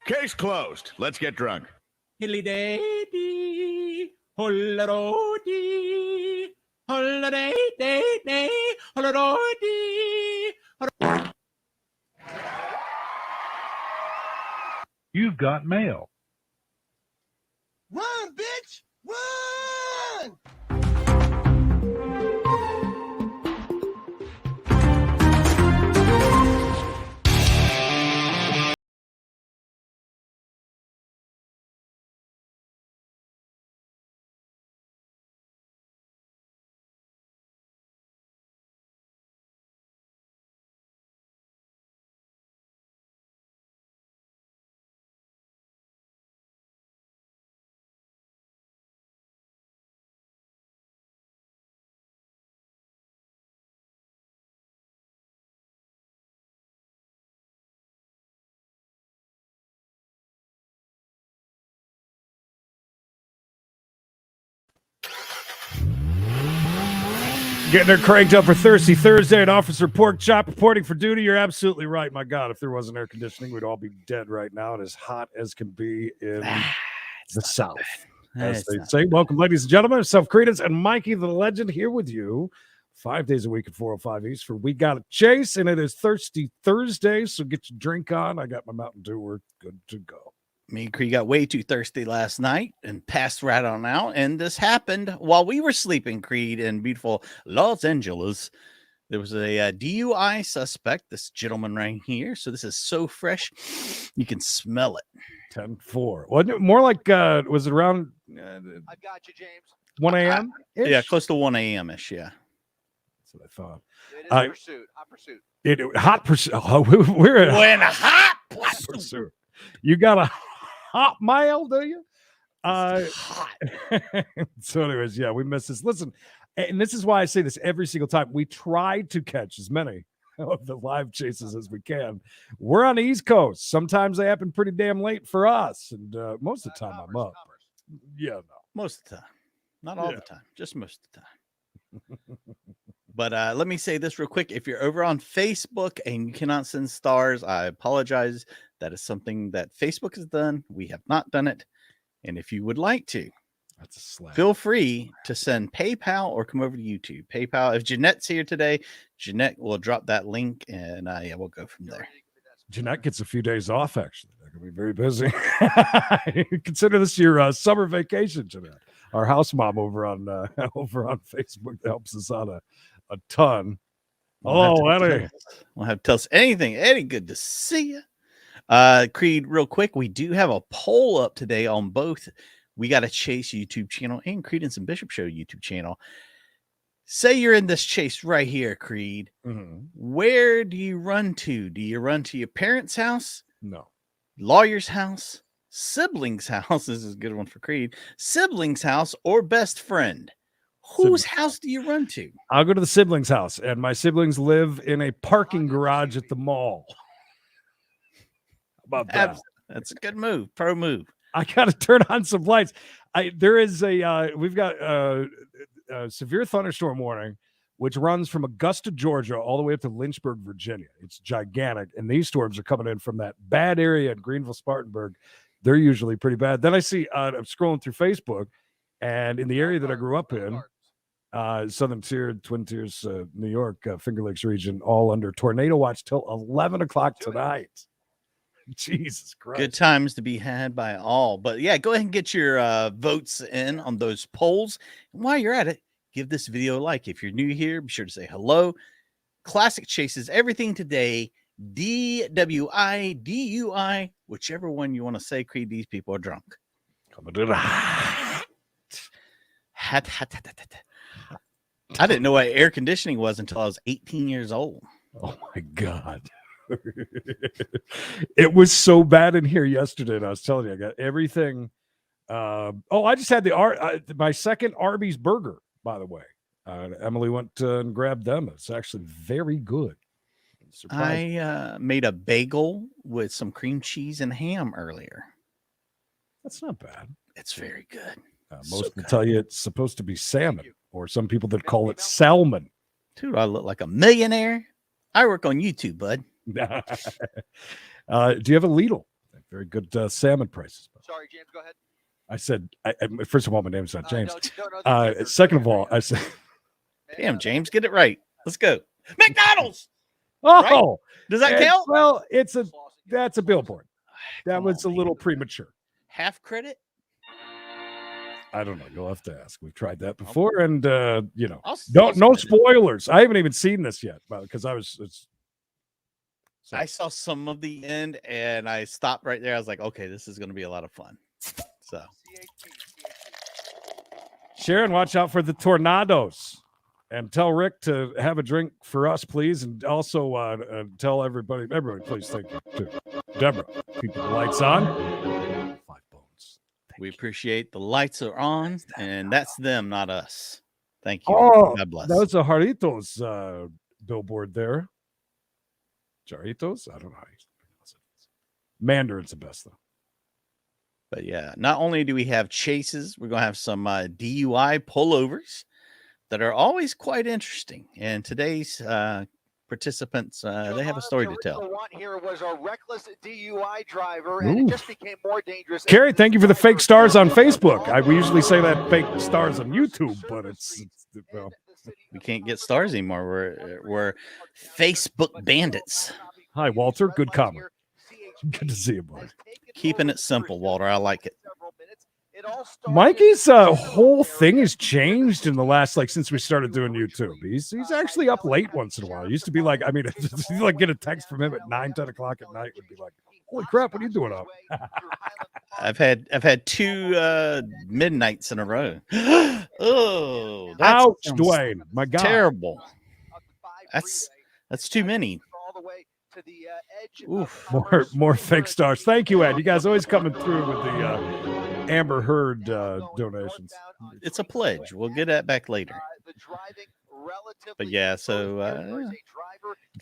Case closed. Let's get drunk. Hilly-day-dee, holla-do-dee, holla-day-day-day, holla-do-dee. You've got mail. Run, bitch! Run! Getting her cranked up for Thirsty Thursday and Officer Pork Chop reporting for duty. You're absolutely right. My God, if there wasn't air conditioning, we'd all be dead right now and as hot as can be in the South. As they say, welcome, ladies and gentlemen. Self-Credence and Mikey the Legend here with you 5 days a week at 405 East for We Got a Chase, and it is Thirsty Thursday, so get your drink on. I got my Mountain Dew. We're good to go. Me and Cree got way too thirsty last night and passed right on out. And this happened while we were sleeping, Creed, in beautiful Los Angeles. There was a DUI suspect, this gentleman right here. So this is so fresh, you can smell it. 10-4. Wasn't it more like, was it around I got you, James. 1 a.m.? Yeah, close to 1 a.m.-ish, yeah. That's what I thought. It is a pursuit. Hot pursuit. Hot pursuit. Oh, we're in a hot pursuit. You got a hot mile, do you? So anyways, yeah, we missed this. Listen, and this is why I say this every single time. We try to catch as many of the live chases as we can. We're on the East Coast. Sometimes they happen pretty damn late for us, and most of the time I'm up. Yeah, no. Most of the time. Not all the time, just most of the time. But let me say this real quick. If you're over on Facebook and you cannot send stars, I apologize. That is something that Facebook has done. We have not done it. And if you would like to, that's a slap. Feel free to send PayPal or come over to YouTube. PayPal. If Jeanette's here today, Jeanette will drop that link and yeah, we'll go from there. Jeanette gets a few days off, actually. They're going to be very busy. Consider this your summer vacation, Jeanette. Our house mom over on Facebook helps us out a ton. Eddie. We'll have to tell us anything. Eddie, good to see you. Creed, real quick, we do have a poll up today on both We Got a Chase YouTube channel and Credence and Bishop Show YouTube channel. Say you're in this chase right here, Creed. Mm-hmm. Where do you run to? Do you run to your parents' house? No. Lawyer's house? Siblings' house? This is a good one for Creed. Siblings' house or best friend? Whose house do you run to? I'll go to the siblings' house, and my siblings live in a parking garage at the mall. How about that? That's a good move. Pro move. I got to turn on some lights. There is we've got a severe thunderstorm warning, which runs from Augusta, Georgia, all the way up to Lynchburg, Virginia. It's gigantic, and these storms are coming in from that bad area in Greenville, Spartanburg. They're usually pretty bad. Then I see, I'm scrolling through Facebook, and in the area that I grew up in, Southern Tier, Twin Tiers, New York, Finger Lakes region, all under tornado watch till 11 o'clock tonight. Jesus Christ. Good times to be had by all. But yeah, go ahead and get your votes in on those polls. And while you're at it, give this video a like. If you're new here, be sure to say hello. Classic chases, everything today. DWI, DUI, whichever one you want to say, Creed, these people are drunk. Coming to the hot. I didn't know what air conditioning was until I was 18 years old. Oh my God. It was so bad in here yesterday, and I was telling you, I got everything. I just had my second Arby's burger, by the way. Emily went and grabbed them. It's actually very good. I made a bagel with some cream cheese and ham earlier. That's not bad. It's very good. Most will tell you it's supposed to be salmon, or some people that call it salmon. Dude, I look like a millionaire. I work on YouTube, bud. Do you have a Lidl? Very good salmon prices. Sorry, James. Go ahead. I said, first of all, my name's not James. No, Second of all, I said, Damn, James, get it right. Let's go. McDonald's. oh, Right? Does that count? Well, that's a billboard. That was a little premature. Half credit? I don't know. You'll have to ask. We've tried that before, and spend no it. spoilers. I haven't even seen this yet because I saw some of the end and I stopped right there. I was like, okay, this is going to be a lot of fun. So Sharon, watch out for the tornadoes, and tell Rick to have a drink for us, please, and also tell everybody, please, thank you too. Deborah, keep the lights on. 5 bones. we appreciate the lights are on, and that's them, not us. Thank you. Oh, God bless. that was a Jarritos billboard there. Jarritos? I don't know how you pronounce it. Mandarin's the best, though. But yeah, not only do we have chases, we're going to have some DUI pullovers that are always quite interesting. And today's participants, they have a story to tell. One here was a reckless DUI driver, and it just became more dangerous. Carrie, thank you for the fake stars on Facebook. We usually say that fake stars on YouTube, but well, We can't get stars anymore. We're Facebook bandits. Hi, Walter. Good comment. Good to see you, buddy. Keeping it simple, Walter. I like it. Mikey's whole thing has changed in the last, since we started doing YouTube. He's actually up late once in a while. It used to be like get a text from him at 9, 10 o'clock at night would be like, holy crap, what are you doing up? I've had 2 midnights in a row. Oh, ouch, Dwayne. My God. Terrible. That's too many. Oof. More fake stars. Thank you, Ed. You guys always coming through with the Amber Heard donations. It's a pledge. We'll get that back later. But yeah, so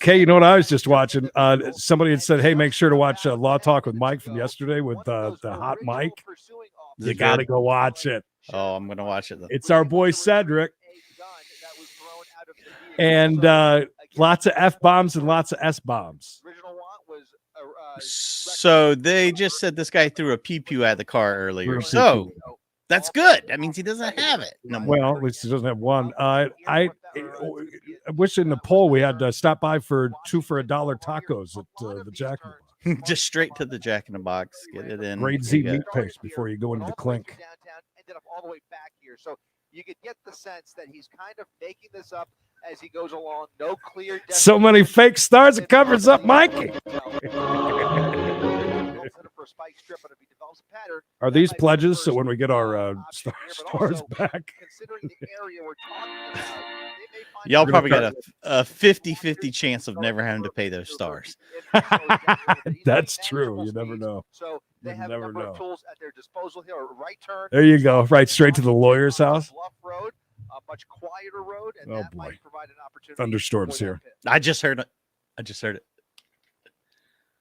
okay, you know what I was just watching? Somebody had said, hey, make sure to watch Law Talk with Mike from yesterday with the hot Mike. You got to go watch it. Oh, I'm going to watch it. It's our boy Cedric. And lots of F-bombs and lots of S-bombs. So they just said this guy threw a pew-pew at the car earlier. So that's good. That means he doesn't have it. Well, at least he doesn't have one. I wish in the poll we had stop by for 2 for $1 tacos at the Jack in the Box. Just straight to the Jack in the Box. Get it in. Grade Z meat paste before you go into the clink. Ended up all the way back here. So you could get the sense that he's kind of making this up as he goes along. No clear. So many fake stars, it covers up Mikey. Are these pledges so when we get our stars back? Y'all probably got a 50-50 chance of never having to pay those stars. That's true. You never know. So they have a number of tools at their disposal here. Right turn. There you go. Right straight to the lawyer's house. Road, a much quieter road, and that might provide an opportunity. Thunderstorms here. I just heard it.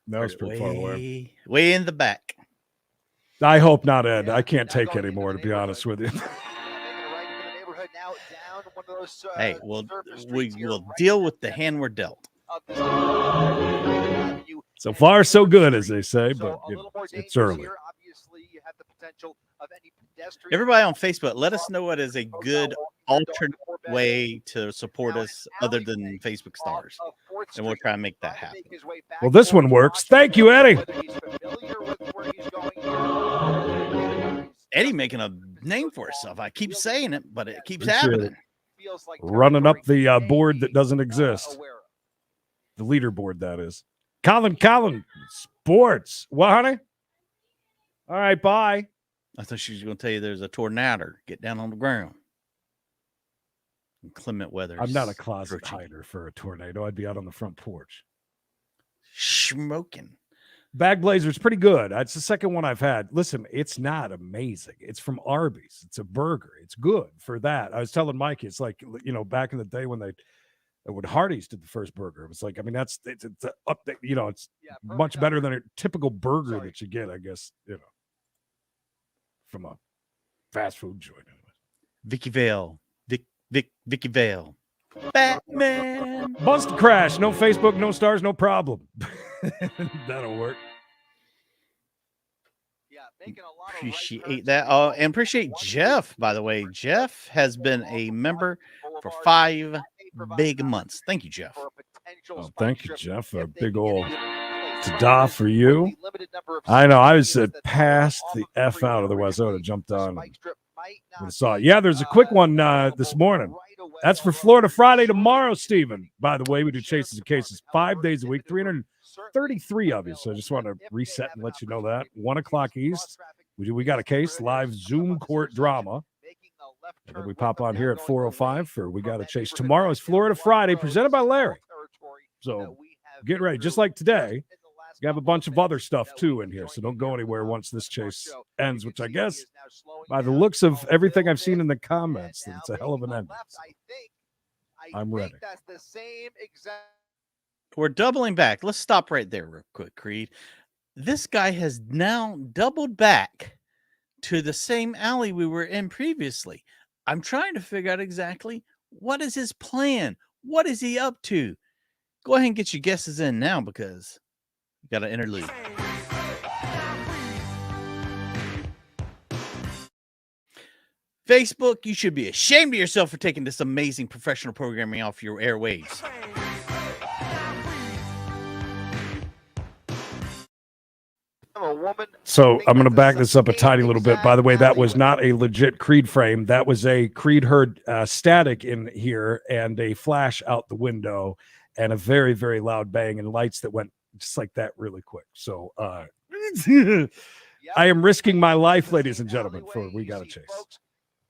That was pretty far away. Way in the back. I hope not, Ed. I can't take anymore, to be honest with you. Hey, we will deal with the hand we're dealt. So far, so good, as they say, but it's early. Everybody on Facebook, let us know what is a good alternate way to support us other than Facebook stars, and we'll try and make that happen. Well, this one works. Thank you, Eddie. Eddie making a name for himself. I keep saying it, but it keeps happening. Running up the board that doesn't exist. The leaderboard, that is. Colin, sports. What, honey? All right, bye. I thought she was going to tell you there's a tornado. Get down on the ground. Inclement weather. I'm not a closet hider for a tornado. I'd be out on the front porch. Smoking. Bag Blazer's pretty good. It's the second one I've had. Listen, it's not amazing. It's from Arby's. It's a burger. It's good for that. I was telling Mikey, it's like, back in the day when Hardee's did the first burger. It was like, it's much better than a typical burger that you get, I guess, from a fast food joint. Vicky Vale. Vicky Vale. Batman. Bust crash. No Facebook, no stars, no problem. That'll work. Making a lot of right Appreciate turns that. here. Oh, and appreciate Jeff, by the way. Jeff has been a member for 5 big months. Thank you, Jeff. For a potential Oh, spike thank you, strip Jeff. if A they big can get ol' a unit in place. ta-da Problem is, for with you. the limited number of I know. I seats was that they have past off the of F freeway out, otherwise I would have originally, jumped the on spike and strip might would not have saw it. be, Yeah, there's a quick one available this morning. right away, That's for although Florida there's Friday shortage tomorrow, of Stephen. By the way, we do sheriff's chases and cases department. 5 days a week, However, certainly 333 of you. So I available just to want them to if they reset have and an let you know that. opportunity. 1 o'clock Use East. cross-traffic We got a case, neighborhood live areas, Zoom come up this court intersection, drama. making a left And then turn we with pop them on now here at going 4:05 away for We from Got a that Chase. neighborhood Tomorrow right is down Florida White Friday, Road, presented by small Larry. territory that So we have get been ready. Just through like today, just in the last you have a couple bunch of minutes other stuff that too we've in been here. So joined don't go here anywhere on once the this Sports chase Show. ends, You which can I see he guess is now slowing by the down looks of a everything little I've seen bit in the and comments, that now it's a hell of making an a ending. left. So I I'm think ready. that's the same exact. We're doubling back. Let's stop right there real quick, Creed. This guy has now doubled back to the same alley we were in previously. I'm trying to figure out exactly what is his plan. What is he up to? Go ahead and get your guesses in now because you got an interlude. Facebook, you should be ashamed of yourself for taking this amazing professional programming off your airwaves. A woman. So I'm going to back this up a tiny little bit. By the way, that was not a legit Creed frame. That was a Creed heard static in here and a flash out the window and a very, very loud bang and lights that went just like that really quick. So I am risking my life, ladies and gentlemen, for We Got a Chase.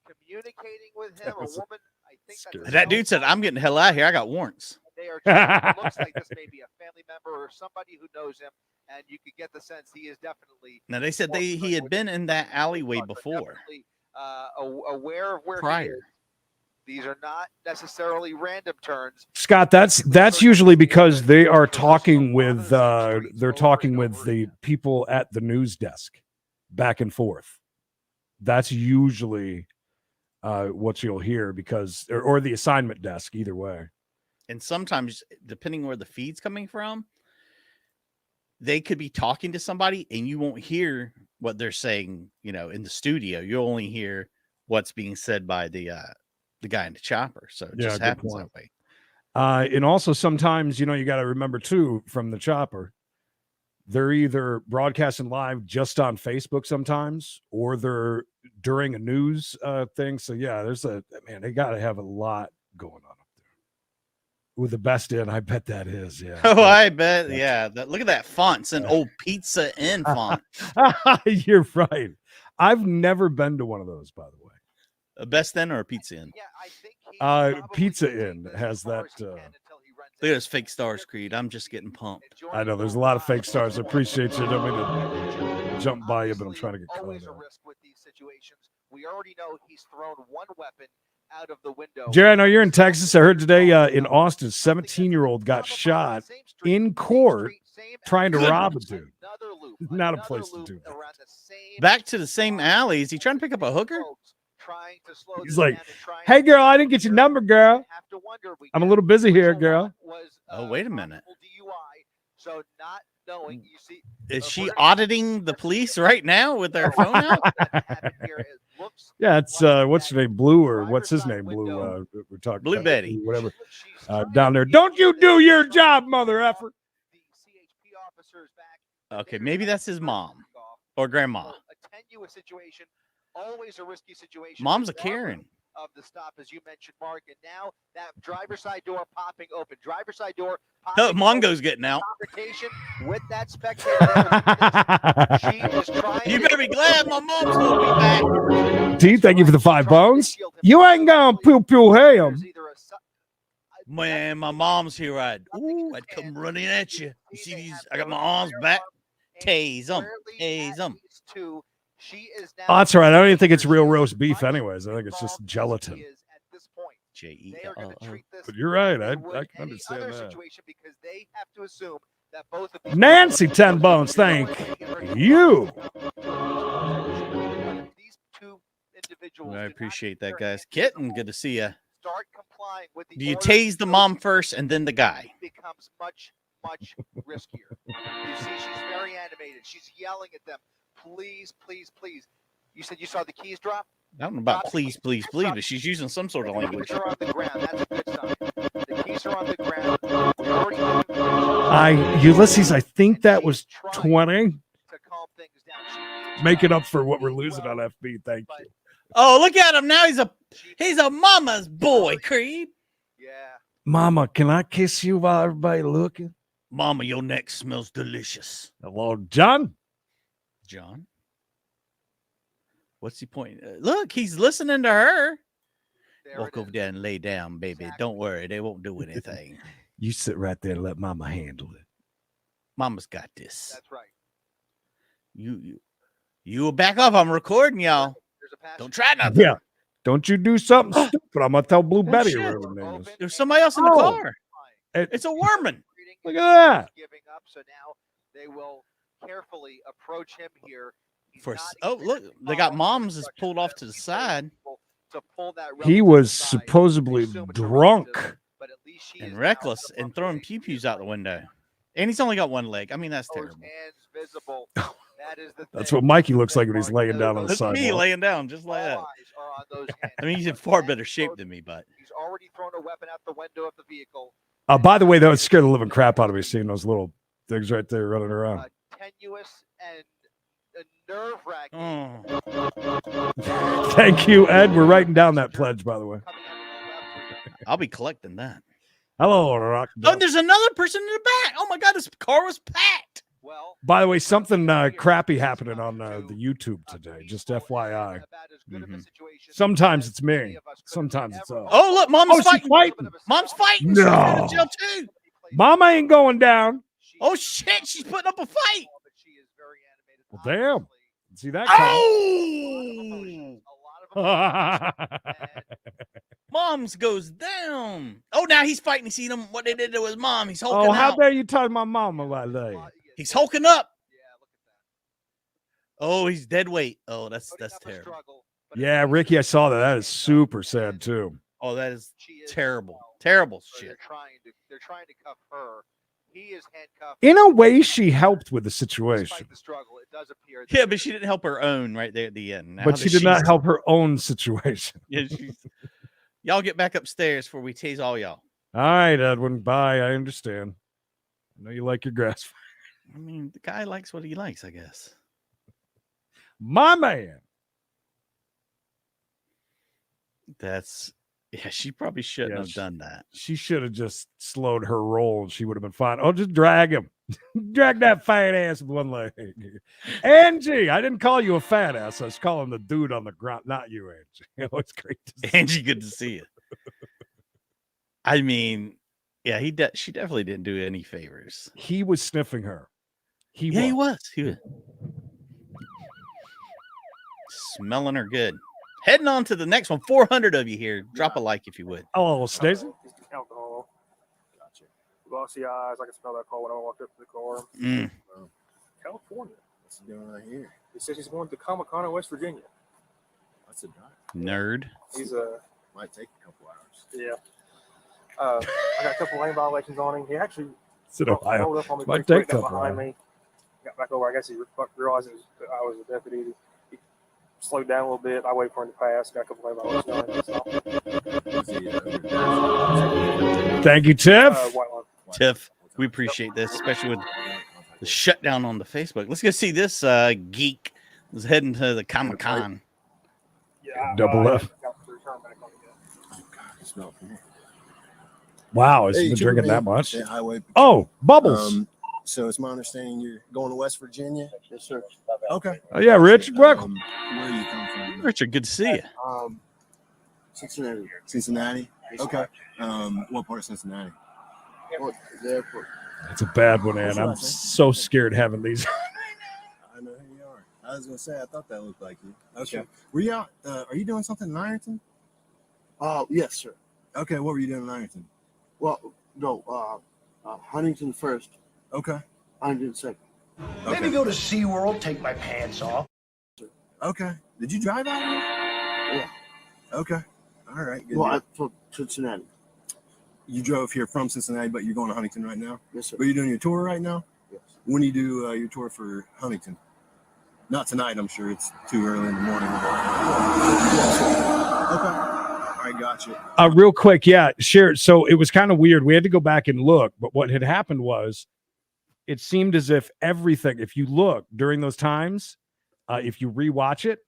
Communicating with him, a woman. I think that's That dude said, I'm getting the hell out of here. I got warrants. They are trying, it looks like this may be a family member or somebody who knows him, and you could get the sense he is definitely. Now, they said he had been in that alleyway before. Aware of where prior. he is. These are not necessarily random turns. Scott, that's usually because they are talking with the people at the news desk back and forth. That's usually what you'll hear because or the assignment desk, either way. And sometimes, depending where the feed's coming from, they could be talking to somebody and you won't hear what they're saying, in the studio. You'll only hear what's being said by the guy in the chopper. So it just happens that way. And also sometimes, you got to remember too, from the chopper, they're either broadcasting live just on Facebook sometimes, or they're during a news thing. So yeah, they got to have a lot going on up there. With the Best In, I bet that is. Yeah. Oh, I bet. Yeah. Look at that font. It's an old Pizza Inn font. You're right. I've never been to one of those, by the way. A Best Inn or a Pizza Inn? Yeah, I think Pizza Inn has that. Look at those fake stars, Creed. I'm just getting pumped. I know there's a lot of fake stars. I appreciate you. I don't mean to jump by you, but I'm trying to get caught always a up. risk with these situations. We already know he's thrown one weapon out of the window. Jerry, I know you're in Texas. I heard today in Austin, 17-year-old got shot in court trying to rob a dude. Not a place to do that. Back to the same alley. Is he trying to pick up a hooker? He's like, hey, girl, I didn't get your number, girl. I'm a little busy here, girl. Oh, wait a minute. So not knowing, you see, is she auditing the police right now with their phone out? Yeah, it's what's her name, Blue, or what's his name, Blue? We're talking Blue Betty, whatever. Down there, don't you do your job, mother effer. Okay, maybe that's his mom or grandma. A tenuous situation, always a risky situation. Mom's a Karen. Of the stop, as you mentioned, Mark, and now that driver's side door popping open. Driver's side door. Oh, Mongo's getting out. Confrontation with that spectator. She is trying. You better be glad my mom's gonna be back. T, thank you for the 5 bones. You ain't gonna poo him. Man, my mom's here. I'd come running at you. You see these? I got my arms back. Tase them. Tase them. Oh, that's all right. I don't even think it's real roast beef anyways. I think it's just gelatin. But you're right. I can understand that. Nancy 10 bones, thank you. I appreciate that, guys. Kitten, good to see you. Do you tase the mom first and then the guy? Becomes much riskier. You see, she's very animated. She's yelling at them. please, please, please. You said you saw the keys drop? I don't know about please, please, please, but she's using some sort of The language. keys are on the ground. That's a good sign. The keys are on the ground. We already have information. Ulysses, I think that was She's 20. to calm things down. She needs Make it help. up for what we're She losing on will, FB. Thank but you. Oh, look at him now. He's a she- mama's boy, Creed. Yeah. Mama, can I kiss you while everybody looking? Mama, your neck smells delicious. Hello, John. John, what's the point? Look, he's listening to her. There Walk it over is. there and lay down, baby. Exactly. Don't worry, they won't do anything. You sit right there and let Mama handle it. Mama's got this. That's right. You will back off. I'm recording y'all. There's a passenger. Don't try nothing. Yeah. Don't you do something stupid. I'm going to tell Blue Betty shit. or whatever her name is. There's somebody else in the Oh. car. It- It's a Worman. Look at that. Giving up, so now they will carefully approach him here. He's For not oh, even look, they got following moms is instructions, pulled but off at to the least they were side. able to pull that He relative was aside. supposedly They assume it's a drunk. relative, but at least she is And now reckless above and throwing reach. pew pews out the window. And he's only got one leg. I mean, that's Those terrible. hands visible. That is the That's thing. what Mikey looks They like when he's are laying down on the those- Look at me sidewalk. laying down just like all that. eyes are on those hands. I mean, he's in But far that better is shape both- than me, but He's already thrown a weapon out the window of the vehicle. By the way, that would scare the living crap out of me seeing those little things right there running around. Tenuous and nerve-wracking. oh, Thank you, Ed. We're writing down that pledge, by the way. Coming out of the left. I'll be collecting that. Hello, Rock. Oh, there's another person in the back. Oh my God, this car was packed. Well, By the way, something crappy happening on the YouTube today. Just FYI. about as good of a Mhm. situation Sometimes as it's any me. of us could have Sometimes it's ever us. Oh, look, Mom's Oh, she's fighting. fighting. Mom's fighting. She's going No. to jail too. Mama ain't going down. Oh shit, she's putting up a fight. But she is very animated, Well, damn. obviously. See that coming. Oh, A lot of emotions. Mom's goes down. Oh, now he's fighting. You see them? What they did to his mom? He's hulking Oh, how out. dare you tell my mama like that? He's hulking up. Yeah, look at that. Oh, he's dead weight. Oh, that's Putting up a terrible. struggle, but Yeah, at least Ricky, I it's saw that. That and, is super sad too. Oh, that is she is terrible. well. Terrible So shit. they're trying to cuff her. He is handcuffed. In a way, she helped with the situation, Despite the struggle, it does appear. Yeah, but she didn't help her own right there at the end. Now but she that did not she's- help her own situation. Yeah, y'all get back upstairs before we tase all y'all. All right, Edwin. Bye. I understand. I know you like your grass. I mean, the guy likes what he likes, I guess. My man. Yeah, she probably shouldn't Yeah, have done that. She should have just slowed her roll and she would have been fine. Oh, just drag him. Drag that fat ass with one leg. Angie, I didn't call you a fat ass. I was calling the dude on the ground, not you, Angie. Oh, it's great to see. Angie, good to see you. I mean, yeah, she definitely didn't do any favors. He was sniffing her. He He was. was smelling her good. Heading on to the next one. 400 of you here. Drop a like if you would. Oh, Stacey. Alcohol. Gotcha. Glossy eyes. I can smell that car when I walked up to the car. Mm. California. What's he doing right here? He says he's going to Comic-Con in West Virginia. That's a drive. Nerd. He's Might take a couple hours. yeah. I got a couple lane violations on him. He actually It's in Ohio. rolled up on me Might pretty quick, take got a couple behind me. Got back over. I guess he realized I was a deputy. He slowed down a little bit. I waited for him to pass. Got a couple lane violations on him. Is he, Thank you, Tiff. White line. Tiff, we appreciate this, especially with the shutdown on the Facebook. Let's go see this geek was heading to the Comic-Con. Yeah, Double F. got the return back on again. Oh, God, it smells from here. Wow, has Hey, he been Triple drinking that M, much? at Highway. Oh, Bubbles. So it's my understanding you're going to West Virginia? Yes, sir. Okay. Oh, yeah, Rich. Welcome. Where you come from? Richard, good to see you. Cincinnati. Cincinnati? Okay. What part of Cincinnati? The airport. It's a bad one, and I'm so scared having these. I know who you are. I was going to say, I thought that looked like you. Okay. Were you out? Are you doing something in Ironton? Yes, sir. Okay. What were you doing in Ironton? Well, no, Huntington first, Okay. Huntington second. Okay. go to SeaWorld, take my pants off. Okay. Did you drive out here? Yeah. Okay. All right. Good Well, deal. I'm from Cincinnati. You drove here from Cincinnati, but you're going to Huntington right now? Yes, sir. But you're doing your tour right now? Yes. When do you do your tour for Huntington? Not tonight, I'm sure. It's too early in the morning. Okay. I got you. Real quick, yeah, share. So it was kind of weird. We had to go back and look, but what had happened was it seemed as if everything, if you look during those times, if you rewatch it,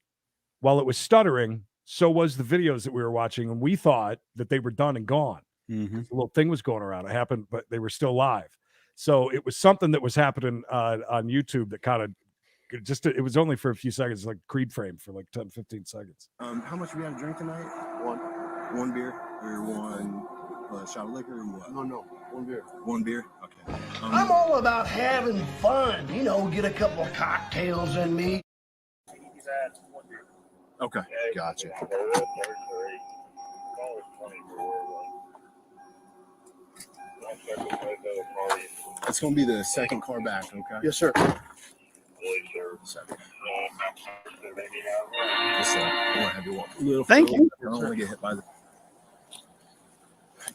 while it was stuttering, so was the videos that we were watching, and we thought that they were done and gone. Mm-hmm. The little thing was going around. It happened, but they were still live. So it was something that was happening on YouTube that kind of just, it was only for a few seconds, like Creed frame for like 10, 15 seconds. How much we got to drink tonight? One beer or one shot of liquor or what? No, one beer. One beer? Okay. I'm all about having fun. You know, get a couple of cocktails in me. Okay, gotcha. It's going to be the second car back, okay? Yes, sir. Second. Just, I want to have you walk a little. Thank you. I don't want to get hit by the... Do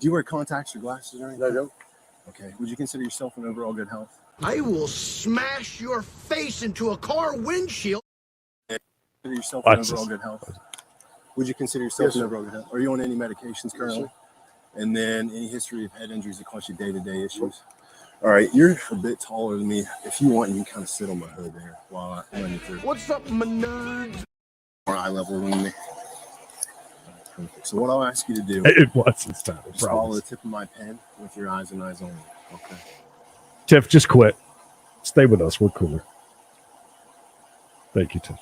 you wear contacts or glasses or anything? I don't. Okay. Would you consider yourself in overall good health? I will smash your face into a car windshield. Consider yourself in overall good health? Would you consider yourself in overall good health? Are you on any medications currently? And then any history of head injuries that cause you day-to-day issues? All right, you're a bit taller than me. If you want, you can kind of sit on my hood there while I run you through. What's up, my nerds? More eye level than me. Perfect. So what I'll ask you to do It was this time. is follow the tip of my pen with your eyes and eyes only. Okay. Tiff, just quit. Stay with us. We're cooler. Thank you, Tiff.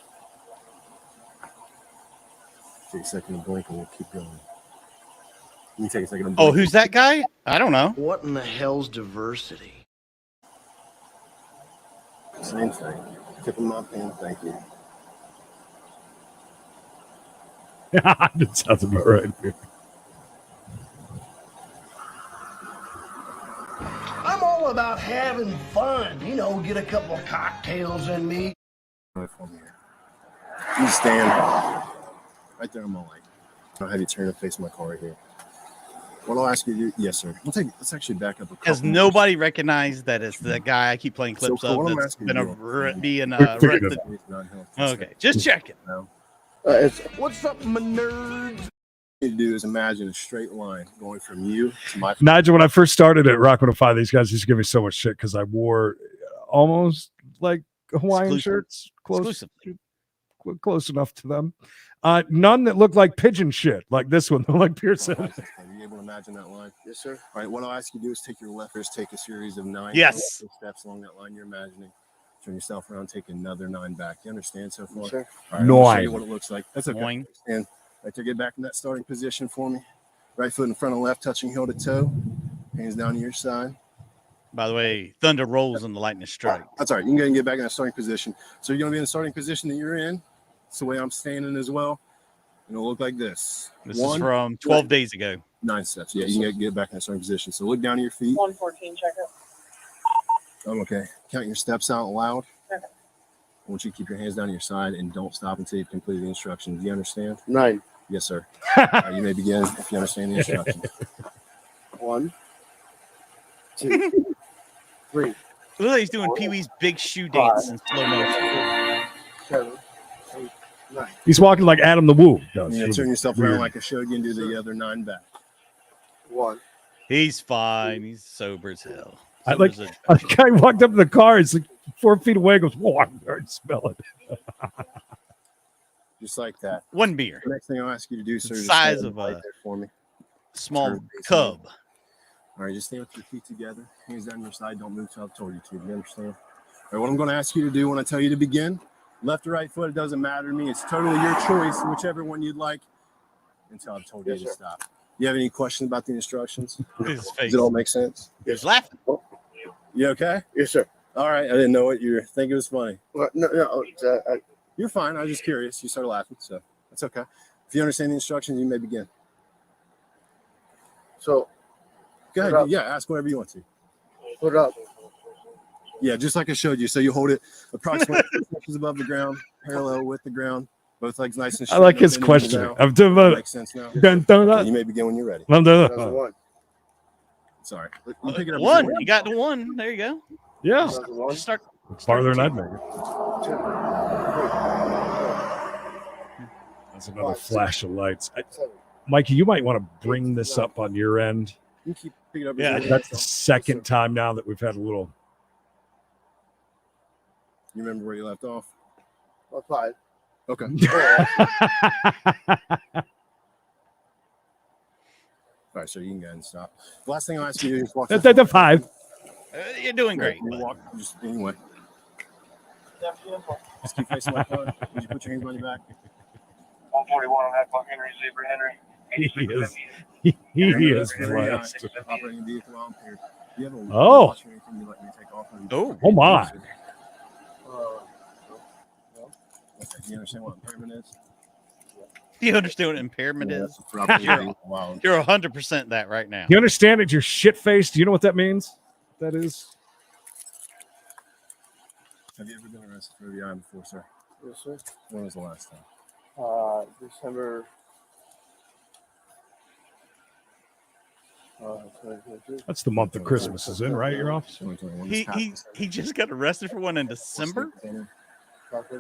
Take a second to blink and we'll keep going. Let me take a second to blink. Oh, who's that guy? I don't know. What in the hell's diversity? Same thing. Tip of my pen, thank you. That sounds about right. I'm all about having fun. You know, get a couple of cocktails in me. Right for me here. You stand right there on my leg. I'll have you turn and face my car right here. What I'll ask you to do, yes, sir. Let's actually back up a couple. Has nobody recognized that it's the guy I keep playing clips So, what of I'm that's asking been you being figured arrested? Okay, Okay, just checking. What's up, my nerds? What you do is imagine a straight line going from you to my. Nigel, when I first started at Rock 105, these guys used to give me so much shit because I wore almost like Hawaiian Exclusive. shirts, Exclusively. close enough to them. None that look like pigeon shit, like this one, like Pearson. Are you able to imagine that line? Yes, sir. All right, what I'll ask you to do is take your left wrist, take a series of 9 Yes. steps along that line you're imagining. Turn yourself around, take another 9 back. You understand so far? Yes, sir. All right, I'll show 9. you what it looks like. That's okay. 9. And right there, get back in that starting position for me. Right foot in front of left, touching heel to toe. Hands down to your side. By the way, thunder rolls and the lightning strike. That's all right. You can go ahead and get back in that starting position. So you're going to be in the starting position that you're in. It's the way I'm standing as well. And it'll look like this. This is from 12 days ago. 9 steps. Yeah, you can get back in that starting position. So look down to your feet. 114 checkup. I'm okay. Count your steps out loud. Okay. I want you to keep your hands down to your side and don't stop until you've completed the instructions. Do you understand? 9. Yes, sir. You may begin if you understand the instructions. 1, 2, 3, Look like he's doing Pee Wee's big shoe dance in slow motion. 7, 8, 9. He's walking like Adam the Woo does. Yeah, turn yourself around like I showed you and do the other 9 back. 1. He's fine. He's sober as hell. I like Sober a as guy walked up to the car. It's like 4 feet away. Goes, "Whoa, I can already smell it." Just like that. one beer. The next thing I'll ask you to do, sir, The is size stand of right a there for me. small Turn face cub. All right, just stand with your feet together. Hands down your side. Don't move till I've told you to. Do you understand? All right, what I'm going to ask you to do when I tell you to begin, left or right foot, it doesn't matter to me. It's totally your choice, whichever one you'd like, until I've told you to stop. You have any questions about the instructions? His face. Does it all make sense? He's laughing. You okay? Yes, sir. All right, I didn't know what you were thinking. It was funny. Well, no. You're fine. I was just curious. You started laughing, so that's okay. If you understand the instructions, you may begin. So, Go ahead. Yeah, ask whatever you want to. put up. Yeah, just like I showed you. So you hold it approximately 6 inches above the ground, parallel with the ground. Both legs nice and I straight. like his Bend question. down. I'm doing that. Makes sense now. Dun, dun, Okay, dun. you may begin when you're ready. I'm doing That's that. 1. Sorry. You pick it up. One. You got the one. There you go. Yeah, That's 1. Start. farther than I'd make it. 2, 3, That's another flash of lights. Mikey, you might want to bring this up on your end. You keep picking up. Yeah. That's the second time now that we've had a little. You remember where you left off? Well, 5. Okay. All right, so you can go ahead and stop. The last thing I'll ask you to do is walk. The 5. You're doing great. You walk just anyway. Just keep facing my car. Would you put your hands on your back? 141 on that Henry, Zebra Henry. He is Very blessed. Operating a vehicle out here. You have a Oh. watch or anything you let me take off? Oh my. Okay. Do you understand what impairment is? Do you understand what impairment is? That's for operating a vehicle while- You're 100% that right now. You understand that you're shit faced? Do you know what that means? That is. Have you ever been arrested for DUI before, sir? Yes, sir. When was the last time? December. 2022. That's the month that Christmas is in, right? Your officer. 2021. He just got arrested for one in December. Okay.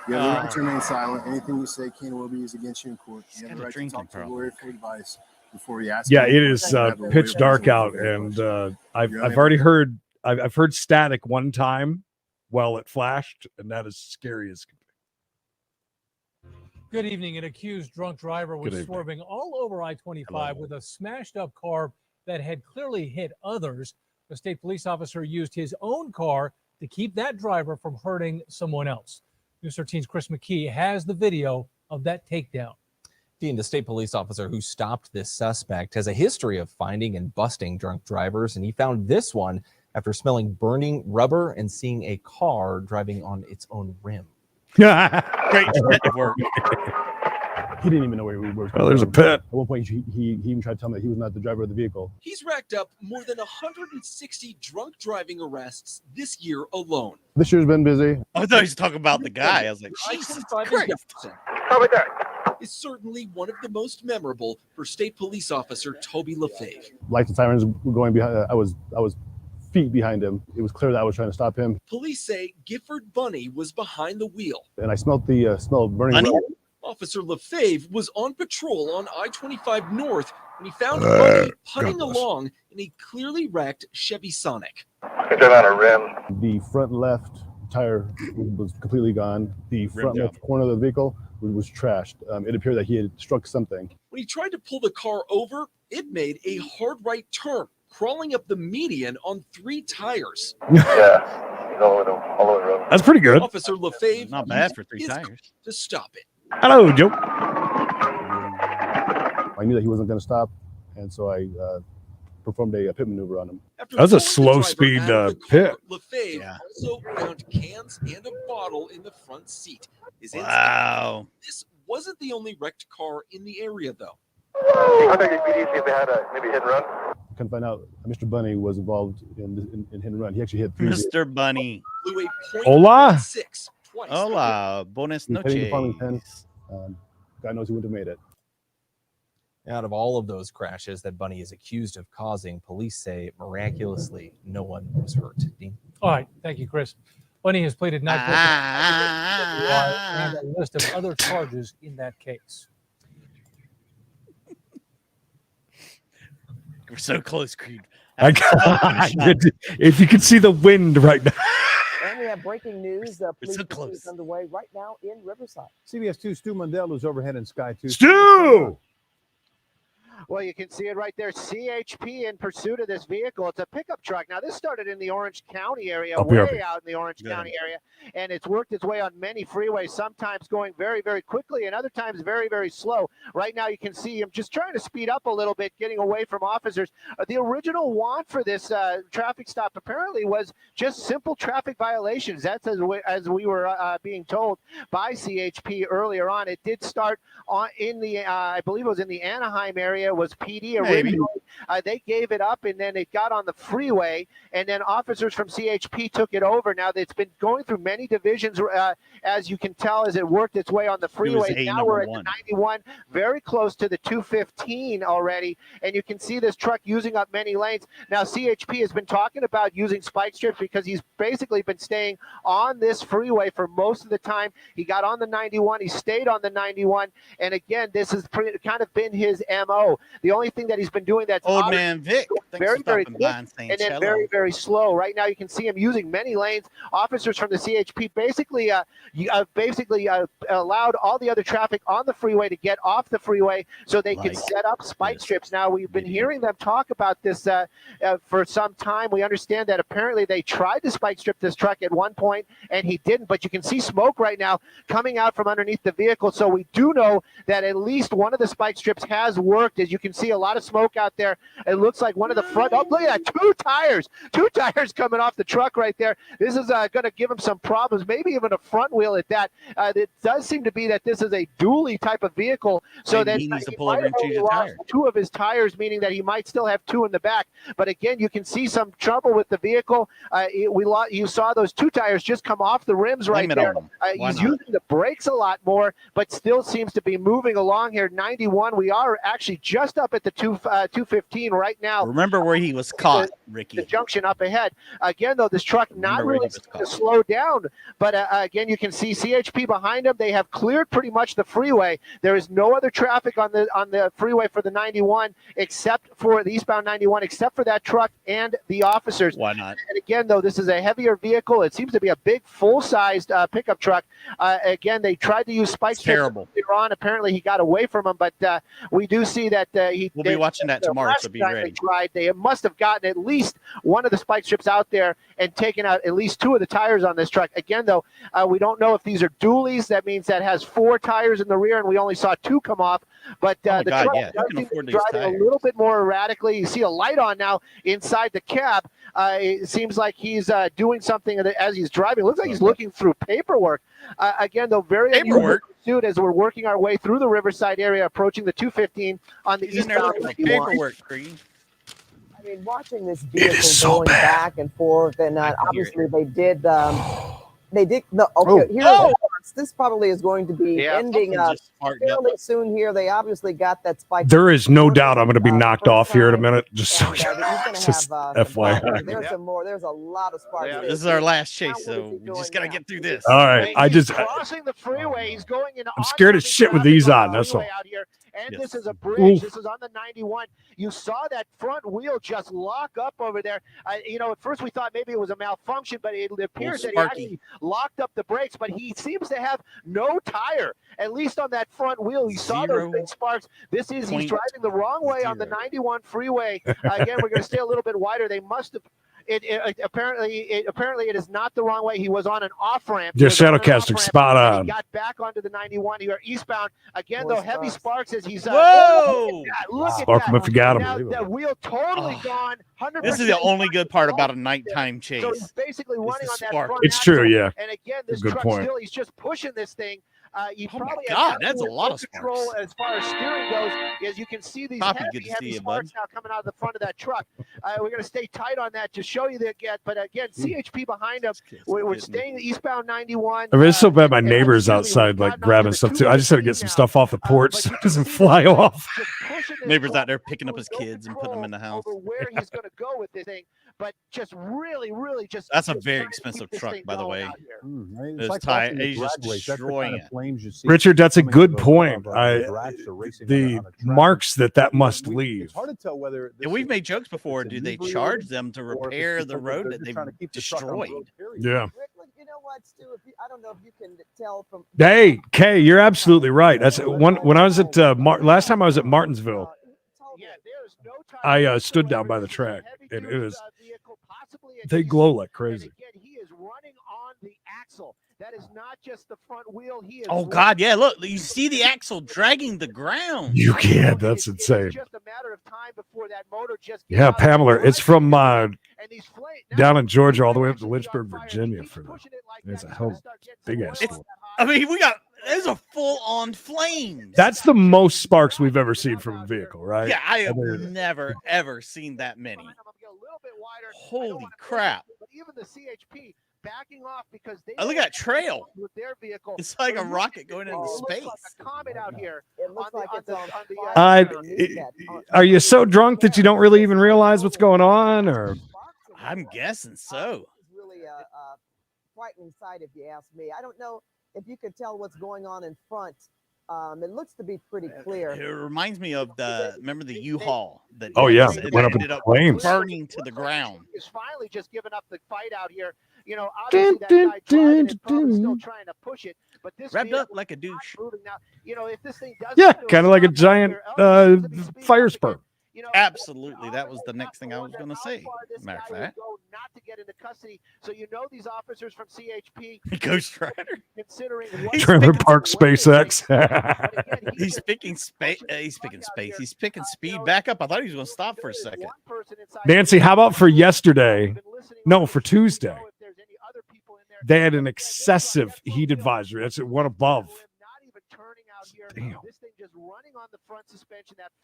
You have the right to remain silent. Anything you say can or will be used against you in court. You have the right to talk to a lawyer for advice before you ask. Yeah, him. it is You have a pitch lawyer dark for out, advice. and I've already heard I've heard static one time while it flashed, and that is scary as can be. Good evening. An accused drunk driver Good was evening. swerving all over I-25 with a smashed up car that had clearly hit others. The state police officer used his own car to keep that driver from hurting someone else. News 13's Chris McKee has the video of that takedown. Dean, the state police officer who stopped this suspect has a history of finding and busting drunk drivers, and he found this one after smelling burning rubber and seeing a car driving on its own rim. Great detective work. He didn't even know where we were. Oh, there's a pit. At one point, he even tried to tell me that he was not the driver of the vehicle. He's racked up more than 160 drunk driving arrests this year alone. This year's been busy. I thought he was talking about the guy. I was like, Jesus I-25 in Christ. Jefferson is certainly one of the most memorable for state police officer Toby Lefebvre. Lights and sirens were going behind. I was feet behind him. It was clear that I was trying to stop him, Police say Gifford Bunny was behind the wheel. and I smelled the smell of burning. Bunny? rubber. Officer Lefebvre was on patrol on I-25 North when he found Bunny putting goodness. along in a clearly wrecked Chevy Sonic. The front left tire was completely gone. The front left corner of the vehicle was trashed. It appeared that he had struck something. When he tried to pull the car over, it made a hard right turn, crawling up the median on 3 tires. That's pretty good. Officer Lefebvre Not bad used for 3 his car tires. to stop it. Hello, Joe. I knew that he wasn't going to stop, and so I performed a pit maneuver on him. After That was a pulling the slow driver speed, out of the pit. car, Lefebvre Yeah. also found cans and a bottle in the front seat. His instinct- Wow. This wasn't the only wrecked car in the area, though. Come find out Mr. Bunny was involved in hit and run. He actually hit 3 vehicles. Mr. Bunny. Blew a Hola. .16 twice. Hola. Buenas He's heading to noches. Farmington. God knows he wouldn't have made it. Out of all of those crashes that Bunny is accused of causing, police say miraculously no one was hurt. Dean? All right. Thank you, Chris. Bunny has pleaded not guilty and a list of other charges in that case. We're so close, Creed. If you could see the wind right now. And we have breaking news. Police so pursuit close. is underway right now in Riverside. CBS 2 Stu Mundell is overhead in Sky 2. Stu! Well, you can see it right there. CHP in pursuit of this vehicle. It's a pickup truck. Now, this started in the Orange County area, Up way here. out in the Orange Yeah. County area, and it's worked its way on many freeways, sometimes going very, very quickly and other times very, very slow. Right now, you can see him just trying to speed up a little bit, getting away from officers. The original want for this traffic stop apparently was just simple traffic violations. That's as we were being told by CHP earlier on. It did start on in the, I believe it was in the Anaheim area, was PD originally. They gave it up, and then it got on the freeway, and then officers from CHP took it over. Now, it's been going through many divisions, as you can tell, as it worked its way on the freeway. Now we're at the 91, very close to the 215 already, and you can see this truck using up many lanes. Now, CHP has been talking about using spike strips because he's basically been staying on this freeway for most of the time. He got on the 91, he stayed on the 91, and again, this has kind of been his MO. The only thing that he's been doing that's Old man Vic, very, very quick, and then very, very slow. Right now, you can see him using many lanes. Officers from the CHP basically allowed all the other traffic on the freeway to get off the freeway so they could set up spike strips. Now, we've been hearing them talk about this for some time. We understand that apparently they tried to spike strip this truck at one point, and he didn't, but you can see smoke right now coming out from underneath the vehicle. So we do know that at least one of the spike strips has worked. As you can see, a lot of smoke out there. It looks like one of the front, oh, look at that, two tires coming off the truck right there. This is going to give him some problems, maybe even a front wheel at that. It does seem to be that this is a dually type of vehicle, so that he needs to pull over and change the tires. Two of his tires, meaning that he might still have two in the back. But again, you can see some trouble with the vehicle. You saw those two tires just come off the rims right there. He's using the brakes a lot more, but still seems to be moving along here. 91, we are actually just up at the 215 right now. Remember where he was caught, Ricky. The junction up ahead. Again, though, this truck not really to slow down, but again, you can see CHP behind him. They have cleared pretty much the freeway. There is no other traffic on the freeway for the 91 except for the eastbound 91, except for that truck and the officers. Why not? And again, though, this is a heavier vehicle. It seems to be a big, full-sized pickup truck. Again, they tried to use spike strips earlier on. Apparently, he got away from them, but we do see that we'll be watching that tomorrow, so be ready. They must have gotten at least one of the spike strips out there and taken out at least two of the tires on this truck. Again, though, we don't know if these are dualies. That means that has four tires in the rear, and we only saw two come off. But the truck does seem to be driving a little bit more erratically. You see a light on now inside the cab. It seems like he's doing something as he's driving. It looks like he's looking through paperwork. Again, though, very unusual pursuit as we're working our way through the Riverside area, approaching the 215 on the eastbound. Paperwork, I mean, watching this vehicle going back and forth, and obviously they did. This probably is going to be ending fairly soon here. They obviously got that spike. There is no doubt I'm going to be knocked off here in a minute. Just so just FYI. There's some more. There's a lot of sparks. This is our last chase, so we just got to get through this. All right. Crossing the freeway. He's going into. I'm scared as shit with these on. That's all. And this is a bridge. This is on the 91. You saw that front wheel just lock up over there. At first we thought maybe it was a malfunction, but it appears that he actually locked up the brakes. But he seems to have no tire, at least on that front wheel. You saw those big sparks. He's driving the wrong way on the 91 freeway. Again, we're going to stay a little bit wider. They must have. Apparently it is not the wrong way. He was on an off ramp. Just shadow casting, spot on. He got back onto the 91. He are eastbound again. Though heavy sparks as he's whoa! Look Spark him if you got him. Now, the wheel totally gone. 100%. This is the only good part about a nighttime chase. So he's basically running on that front. It's true, yeah. And again, this truck still, he's just pushing this thing. You probably God, that's a lot of control as far as steering goes. As you can see, these heavy sparks now coming out of the front of that truck. We're going to stay tight on that to show you that. But again, CHP behind him. We're staying eastbound 91. I mean, it's so bad. My neighbor's outside, like grabbing stuff too. I just had to get some stuff off the porch so it doesn't fly off. Neighbor's out there picking up his kids and putting them in the house. Where he's going to go with this thing, but just really just. That's a very expensive truck, by the way. He's just destroying it. Richard, that's a good point. The marks that must leave. It's hard to tell whether. We've made jokes before. Do they charge them to repair the road that they've destroyed? Yeah. You know what, Stu? I don't know if you can tell from. Hey, Kay, you're absolutely right. That's one. When I was at last time I was at Martinsville, I stood down by the track, and it was. They glow like crazy. He is running on the axle. That is not just the front wheel. He is. Oh God, yeah! Look, you see the axle dragging the ground. You can't. That's insane. It's just a matter of time before that motor just. Yeah, Pamela. It's from down in Georgia all the way up to Lynchburg, Virginia. For that, it's a hell big ass. I mean, we got Those are full-on flames. That's the most sparks we've ever seen from a vehicle, right? Yeah, I have mean, never ever seen that many. Holy crap! But even the CHP backing off because they Oh, look at that trail. with their vehicle. It's like a rocket going into space. Like a comet out here. It looks like it's on Are you so drunk that you don't really even realize what's going on, or? I'm guessing so. It's really a frightening sight, if you ask me. I don't know if you could tell what's going on in front. It looks to be pretty clear. It reminds me of remember the U-Haul that Oh, yeah, it went up in ended up flames. burning to the ground. Is finally just giving up the fight out here. You know, obviously that guy driving it, probably still trying to push it, but this Wrapped up vehicle like a is douche. not moving now. You know, if this thing does Yeah, come to kind of like a giant fire spurt. Absolutely, that was the next thing I was going to say. Matter of fact, not to get into custody. So you know these officers from CHP Ghost Rider considering Trailer Park SpaceX. he's picking space. He's picking space. He's picking speed back up. I thought he was going to stop for a second. Nancy, how about for yesterday? No, for Tuesday. They had an excessive heat advisory. That's one above. Damn.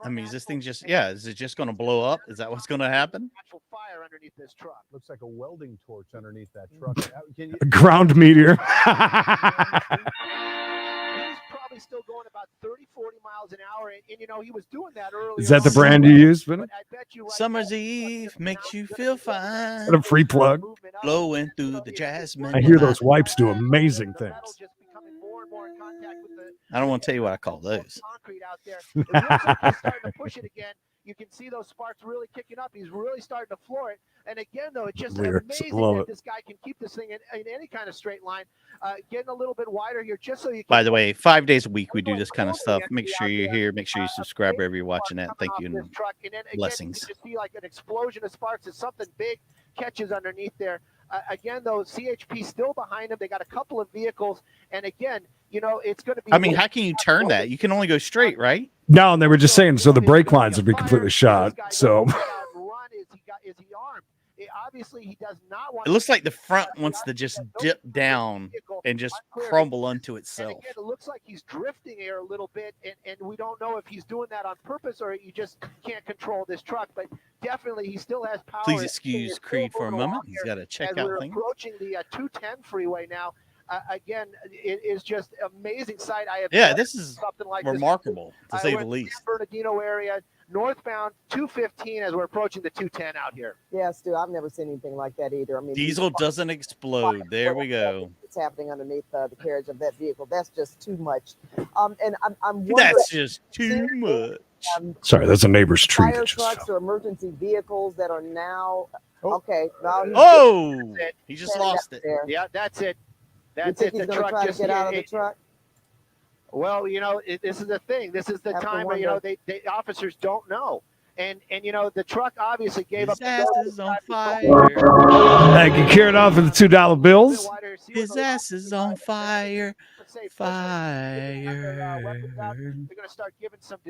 I mean, is this thing just, is it just going to blow up? Is that what's going to happen? Fire underneath this truck. Looks like a welding torch underneath that truck. Can you, A ground meteor. He's probably still going about 30, 40 miles an hour. And you know, he was doing that earlier. Is that the brand you use, Vinny? Summer's Eve makes you feel fine. Is that a free plug? Blowing through the jasmine. I hear those wipes do amazing things. I don't want to tell you what I call those. Concrete out there. It looks like he's starting to push it again. You can see those sparks really kicking up. He's really starting to floor it. And again, though, it's just amazing that this guy can keep this thing in any kind of straight line. Getting a little bit wider here just so you can. By the way, 5 days a week we do this kind of stuff. Make sure you're here. Make sure you subscribe wherever you're watching that. Thank you and blessings. You see like an explosion of sparks as something big catches underneath there. Again, though, CHP still behind him. They got a couple of vehicles. And again, you know, it's going to be. I mean, how can you turn that? You can only go straight, right? No, and they were just saying, so the brake lines would be completely shot. So. Is he armed? Obviously, he does not want. It looks like the front wants to just dip down and just crumble unto itself. And again, it looks like he's drifting here a little bit, and we don't know if he's doing that on purpose or you just can't control this truck. But definitely, he still has power. Please excuse Creed for a moment. He's got a checkout thing. We're approaching the 210 freeway now. Again, it is just amazing sight. I have this is something like remarkable this. to say the least. San Bernardino area, northbound 215 as we're approaching the 210 out here. Yeah, Stu, I've never seen anything like that either. I mean, Diesel doesn't explode. There we go. It's happening underneath the carriage of that vehicle. That's just too much. And I'm wondering, that's just too much. Sorry, that's a neighbor's tree. Fire trucks or emergency vehicles that are now okay. Now he just lost it. There. Yeah, that's it. That's it. The truck try just to get out of the truck. Well, you know, this is the thing. This is the time where, you know, they officers don't know. And you know, the truck obviously gave up. His ass is on fire. Thank you. Carrying off with the $2 bills. His ass is on fire. Fire. They're going to start giving some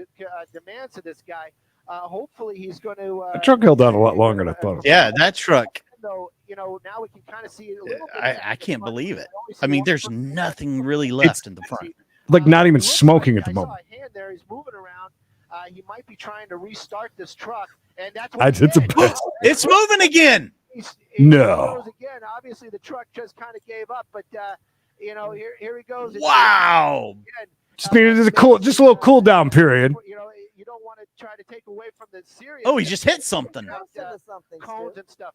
demands to this guy. Hopefully, he's going to. The truck held out a lot longer than I thought. Yeah, that truck. Though, you know, now we can kind of see it a little bit. I can't believe it. I mean, there's nothing really left in the front. Like not even smoking at the moment. I saw a hand there. He's moving around. He might be trying to restart this truck, and that's I did the best. It's moving again. No. Again, obviously the truck just kind of gave up, but you know, here he goes. Wow. Just needed just a little cool down period. You know, you don't want to try to take away from the serious. Oh, he just hit something. Cones and stuff.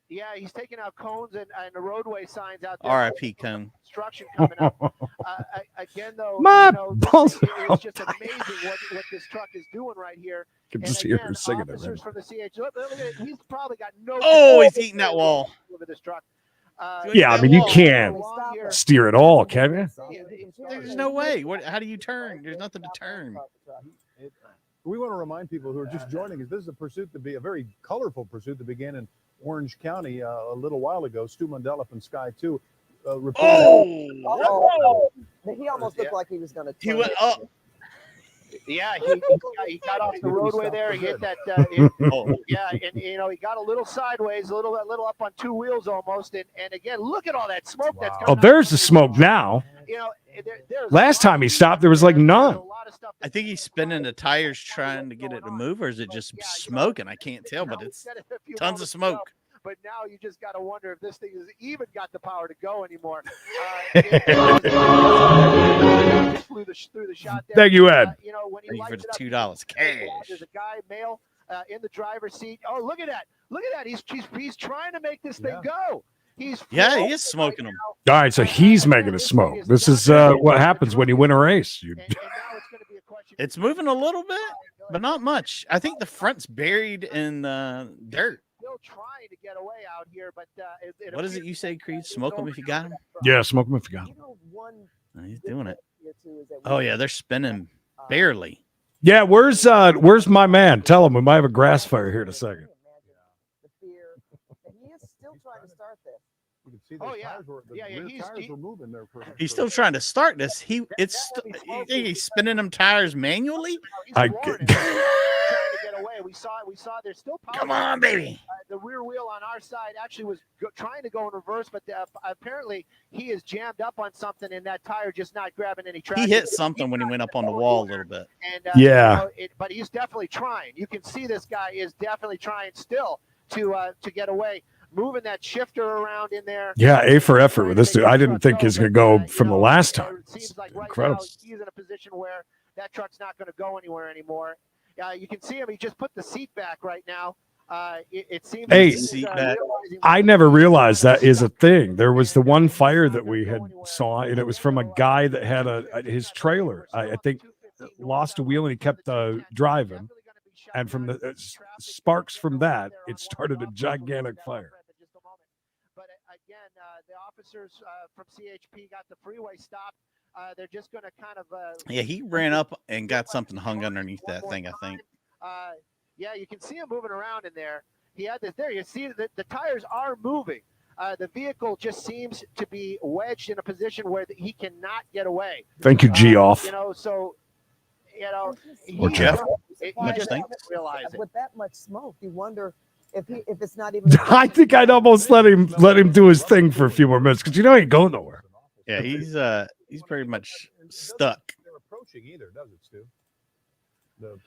Yeah, he's taking out cones and the roadway signs out there. R.I.P. cone. Construction coming up. Again, though, My balls. It's just amazing what this truck is doing right here. I can just hear her singing it. Officers from the CH, look at it, he's probably got no. Oh, he's eating that wall. Look at this truck. Yeah, I mean, you can't steer at all, can you? There's no way. How do you turn? There's nothing to turn. We want to remind people who are just joining us, this is a pursuit a very colorful pursuit that began in Orange County a little while ago. Stu Mundell up in Sky 2 reported. He almost looked like he was going to. He went up. Yeah, he got off the roadway there. He hit that. Yeah, and he got a little sideways, a little up on two wheels almost. And again, look at all that smoke that's coming. Oh, there's the smoke now. Last time he stopped, there was like none. I think he's spinning the tires trying to get it to move, or is it just smoking? I can't tell, but it's tons of smoke. But now you just got to wonder if this thing has even got the power to go anymore. Through the shot there. Thank you, Ed. When he Thank you for the lights it $2 up, cash. there's a guy, male, in the driver's seat. Oh, look at that! Look at that! He's trying to make this thing go. He is smoking them. All right, so he's making a smoke. This is what happens when you win a race. It's moving a little bit, but not much. I think the front's buried in dirt. Still trying to get away out here, but What is it you say, Creed? Smoke them if you got them? Yeah, smoke them if you got them. Oh, he's doing it. Oh, yeah, they're spinning barely. Yeah, where's my man? Tell him we might have a grass fire here in a second. He is still trying to start this. You can see the tires were, the rear tires were moving there. He's still trying to start this. You think he's spinning them tires manually? trying to get away. We saw there's still power. Come on, baby. The rear wheel on our side actually was trying to go in reverse, but apparently he is jammed up on something, and that tire just not grabbing any traction. He hit something when he went up on the wall a little bit. And, yeah. But he's definitely trying. You can see this guy is definitely trying still to get away. Moving that shifter around in there. Yeah, A for effort with this dude. I didn't think he's going to go from the last time. It seems like right Incredible. now he's in a position where that truck's not going to go anywhere anymore. You can see him. He just put the seat back right now. It seems. Hey, I never realized that is a thing. There was the one fire that we had saw, and it was from a guy that had his trailer. I think lost a wheel, and he kept driving. And from the sparks from that, it started a gigantic fire. But again, the officers from CHP got the freeway stopped. They're just going to kind of. Yeah, he ran up and got something hung underneath that thing, I think. Yeah, you can see him moving around in there. He had this there. You see that the tires are moving. The vehicle just seems to be wedged in a position where he cannot get away. Thank you, Geoff. Or Jeff. He just doesn't realize it. With that much smoke, you wonder if it's not even. I think I'd almost let him do his thing for a few more minutes because he ain't going nowhere. Yeah, he's pretty much stuck. They're approaching either, does it, Stu?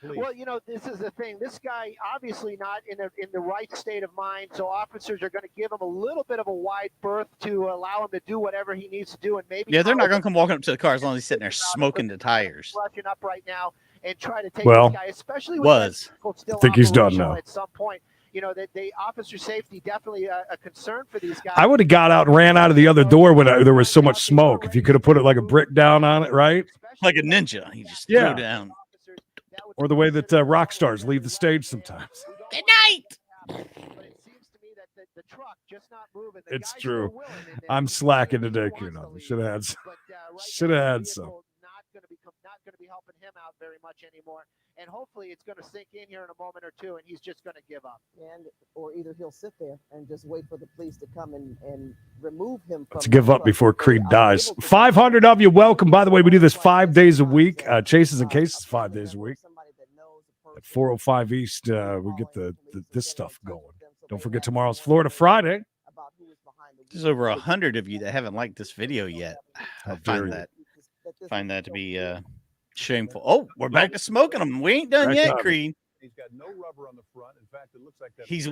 Well, this is the thing. This guy obviously not in the right state of mind, so officers are going to give him a little bit of a wide berth to allow him to do whatever he needs to do, and maybe. Yeah, they're not going to come walking up to the car as long as he's sitting there smoking the tires. Rushing up right now and try to take Well, this guy, especially with I think he's done now. At some point, that the officer safety definitely a concern for these guys. I would have got out and ran out of the other door when there was so much smoke. If you could have put it like a brick down on it, right? Like a ninja. He just threw down. Or the way that rock stars leave the stage sometimes. Good night. But it seems to me that the truck just not moving. It's true. I'm slacking today, Kuno. Should have had some. Should have had some. Not going to be helping him out very much anymore. And hopefully it's going to sink in here in a moment or two, and he's just going to give up. Or either he'll sit there and just wait for the police to come and remove him. Let's give up before Creed dies. 500 of you, welcome. By the way, we do this 5 days a week. Chases and cases 5 days a week. At 405 East, we get this stuff going. Don't forget tomorrow's Florida Friday. There's over 100 of you that haven't liked this video yet. I find that to be shameful. Oh, we're back to smoking them. We ain't done yet, Creed. He's got no rubber on the front. In fact, it looks like that. He's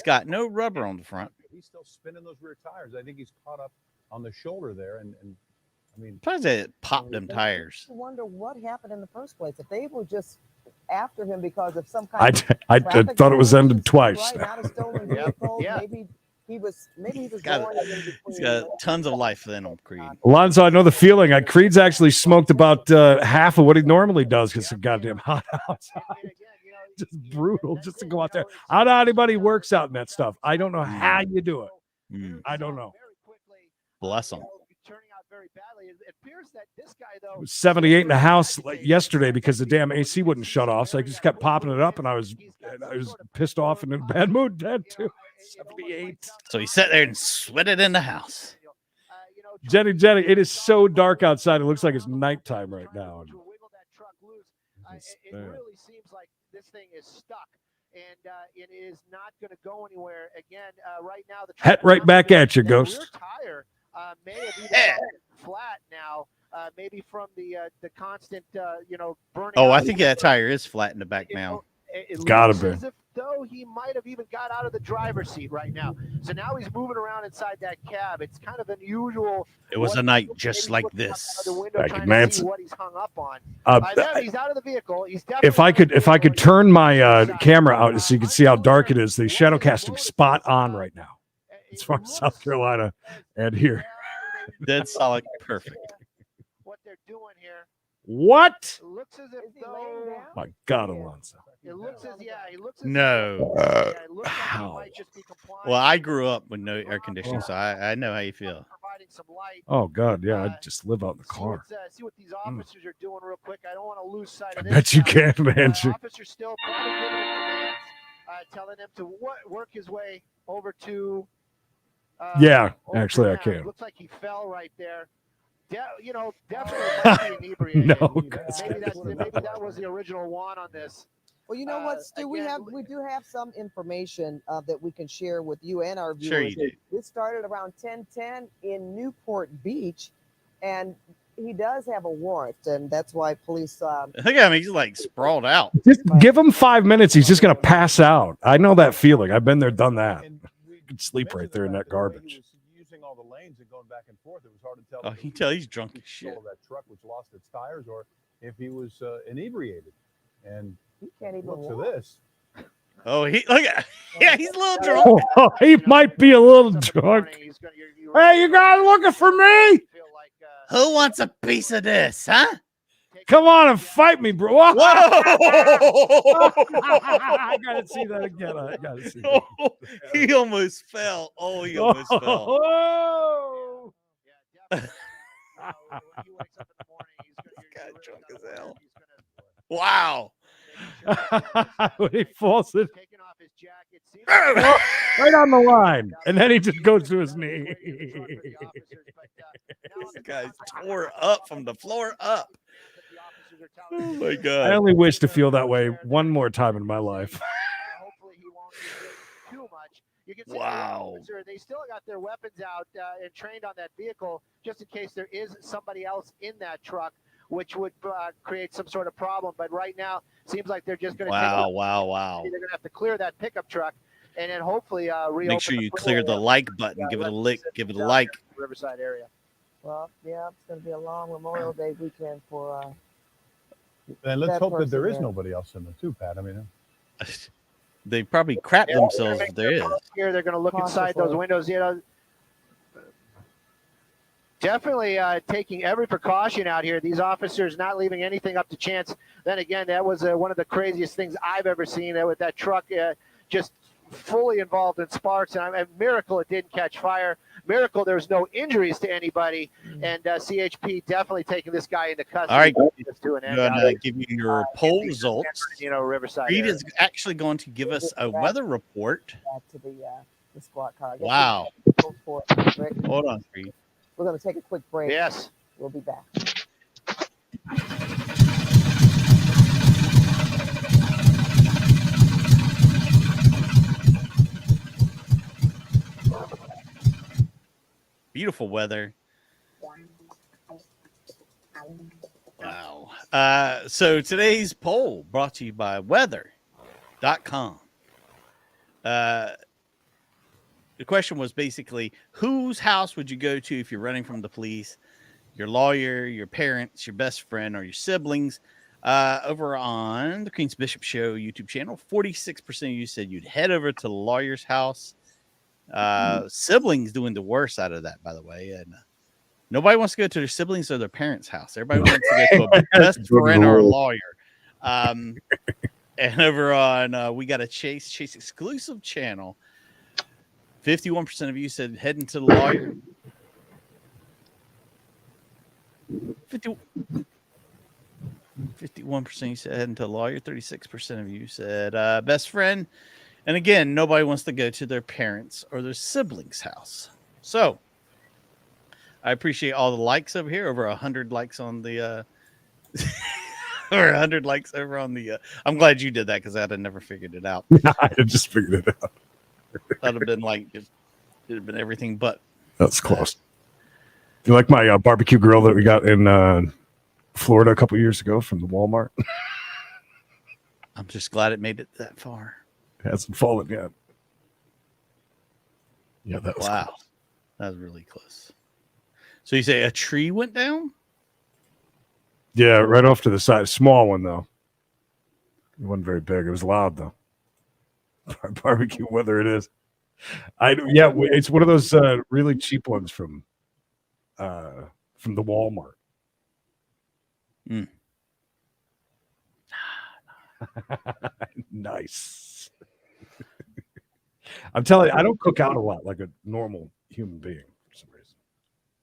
got no rubber on the front. He's still spinning those rear tires. I think he's caught up on the shoulder there. And I mean, surprised they popped them tires. I wonder what happened in the first place. If they were just after him because of some kind of I thought it was ended twice. Right, not a stolen vehicle. Yeah. Maybe he was He's got tons of life in him, Creed. Alonzo, I know the feeling. Creed's actually smoked about half of what he normally does because it's goddamn hot outside. Just brutal just to go out there. I don't know anybody works out in that stuff. I don't know how you do it. I don't know. Bless him. It appears that this guy, though, It was 78 in the house yesterday because the damn AC wouldn't shut off. So I just kept popping it up, and I was pissed off and in a bad mood then too. 78. So he sat there and sweated in the house. Jenny, it is so dark outside. It looks like it's nighttime right now. it really seems like this thing is stuck, and it is not going to go anywhere. Again, right now the Head right back at you, Ghost. rear tire may have even gotten flat now, maybe from the constant, burning. Oh, out I of think the that tire is flat in the back now. It Gotta looks be. as if though he might have even got out of the driver's seat right now. So now he's moving around inside that cab. It's kind of unusual. It was a night just like this. Back in Manson. What he's hung up on. Uh, He's out of the vehicle. He's definitely if I could turn my camera out so you can see how dark it is, the shadow casting spot on right now. It's from South Carolina and here. Dead solid, perfect. What they're doing here. What? It looks as if though. My God, Alonzo. It looks as he looks as No. it looks like he Wow. might just be complying. Well, I grew up with no air conditioning, so I know how you feel. Providing some light. Oh God, yeah, I just live out in the car. See what these officers are doing real quick. I don't want to lose sight I of this. bet you guy. can, man. Officers still probably giving him commands, telling him to work his way over to. Yeah, actually, I can. Looks like he fell right there. Definitely might be inebriated. No, maybe that was the original one on this. Well, you know what, Stu? We do have some information that we can share with you and our viewers. Sure you do. This started around 10:10 in Newport Beach, and he does have a warrant, and that's why police. Look at him; he's like sprawled out. Just give him 5 minutes. He's just gonna pass out. I know that feeling. I've been there, done that. You could sleep right there in that garbage. Using all the lanes and going back and forth, it was hard to tell. Oh, you can tell he's drunk as shit. That truck which lost its tires, or if he was inebriated. And he can't even look walk. to this. Oh, he's a little drunk. Oh, he might be a little drunk. Hey, you guys looking for me? Who wants a piece of this, huh? Come on and fight me, bro. Whoa! I gotta see that again. I gotta see that. Oh, he almost fell. Oh, he almost fell. Oh! God, drunk as hell. Wow. When he falls in, right on the line, and then he just goes to his knee. This guy's tore up from the floor up. Oh my God. I only wish to feel that way one more time in my life. Wow. They still got their weapons out and trained on that vehicle just in case there is somebody else in that truck, which would create some sort of problem. But right now, seems like they're just going to Wow. They're going to have to clear that pickup truck and then hopefully reopen. Make sure you clear the like button. Give it a lick. Give it a like. Riverside area. Well, yeah, it's going to be a long Memorial Day weekend for. And let's that hope that there is person there. nobody else in there too, Pat. I mean, They probably crap themselves if there is. Here, they're going to look inside those windows. Definitely taking every precaution out here. These officers not leaving anything up to chance. Then again, that was one of the craziest things I've ever seen. With that truck just fully involved in sparks, and a miracle it didn't catch fire. Miracle there was no injuries to anybody, and CHP definitely taking this guy into custody. All right, I'm going to give you your poll results. Riverside. Reed area. is actually going to give us a weather report. Back to the squad car. Wow. Hold on, Reed. We're going to take a quick break. Yes. We'll be back. Beautiful weather. Wow. So today's poll brought to you by weather.com. The question was basically, whose house would you go to if you're running from the police? Your lawyer, your parents, your best friend, or your siblings? Over on the Queen's Bishop Show YouTube channel, 46% of you said you'd head over to the lawyer's house. Siblings doing the worst out of that, by the way. And nobody wants to go to their siblings or their parents' house. Everybody wants to go to a best friend or a lawyer. And over on we got a Chase exclusive channel. 51% of you said heading to the lawyer. 51% you said heading to the lawyer. 36% of you said best friend. And again, nobody wants to go to their parents or their siblings' house. So I appreciate all the likes over here. Over 100 likes on the or 100 likes over on the. I'm glad you did that because I'd have never figured it out. I had just figured it out. That'd have been like it'd have been everything but. That's close. You like my barbecue grill that we got in Florida a couple years ago from the Walmart? I'm just glad it made it that far. It hasn't fallen yet. Yeah, that was wow. close. That was really close. So you say a tree went down? Yeah, right off to the side. Small one though. It wasn't very big. It was loud though. Barbecue weather it is. It's one of those really cheap ones from the Walmart. Mm. Nice. I'm telling you, I don't cook out a lot like a normal human being for some reason.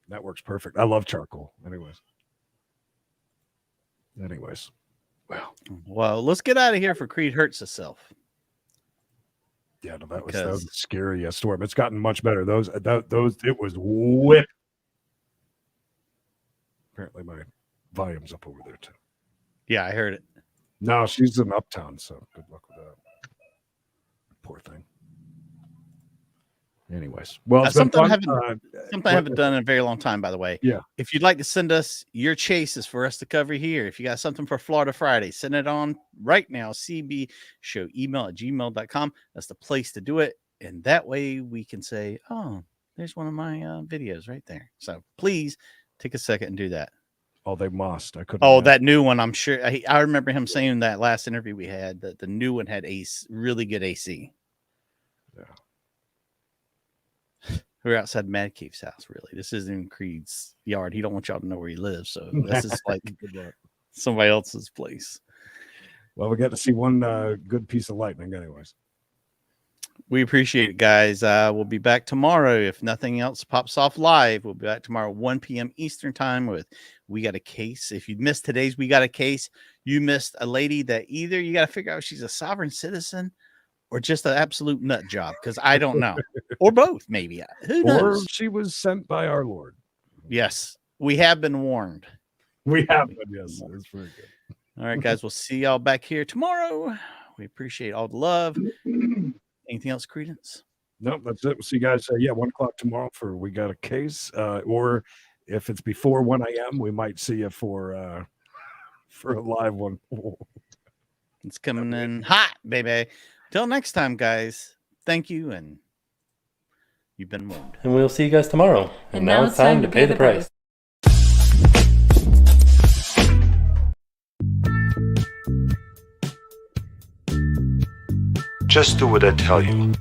That works perfect. I love charcoal. Anyways. Well, let's get out of here for Creed hurts himself. Yeah, no, that was a scary storm. It's gotten much better. Those it was whip. Apparently my volume's up over there too. Yeah, I heard it. No, she's in Uptown, so good luck with that. Poor thing. Anyways, well, it's something I fun. haven't done in a very long time, by the way. Yeah. If you'd like to send us your chases for us to cover here, if you got something for Florida Friday, send it on right now. cbshowemail@gmail.com. That's the place to do it. And that way we can say, oh, there's one of my videos right there. So please take a second and do that. Oh, they must. I couldn't. Oh, that new one. I'm sure. I remember him saying that last interview we had that the new one had really good AC. Yeah. We're outside Mad Cave's house, really. This isn't in Creed's yard. He don't want y'all to know where he lives. So this is like somebody else's place. Well, we got to see one good piece of lightning anyways. We appreciate it, guys. We'll be back tomorrow. If nothing else pops off live, we'll be back tomorrow, 1 p.m. Eastern time with We Got a Case. If you missed today's We Got a Case, you missed a lady that either you got to figure out if she's a sovereign citizen or just an absolute nut job, because I don't know. Or both, maybe. Who knows? Or she was sent by our Lord. Yes, we have been warned. We have been, yes. It's very good. All right, guys, we'll see y'all back here tomorrow. We appreciate all the love. Anything else, Credence? Nope, that's it. We'll see you guys 1 o'clock tomorrow for We Got a Case. Or if it's before 1 a.m., we might see you for a live one. It's coming in hot, baby. Till next time, guys. Thank you, and you've been warned. And we'll see you guys tomorrow. And now it's time to pay the price. Just do what I tell you.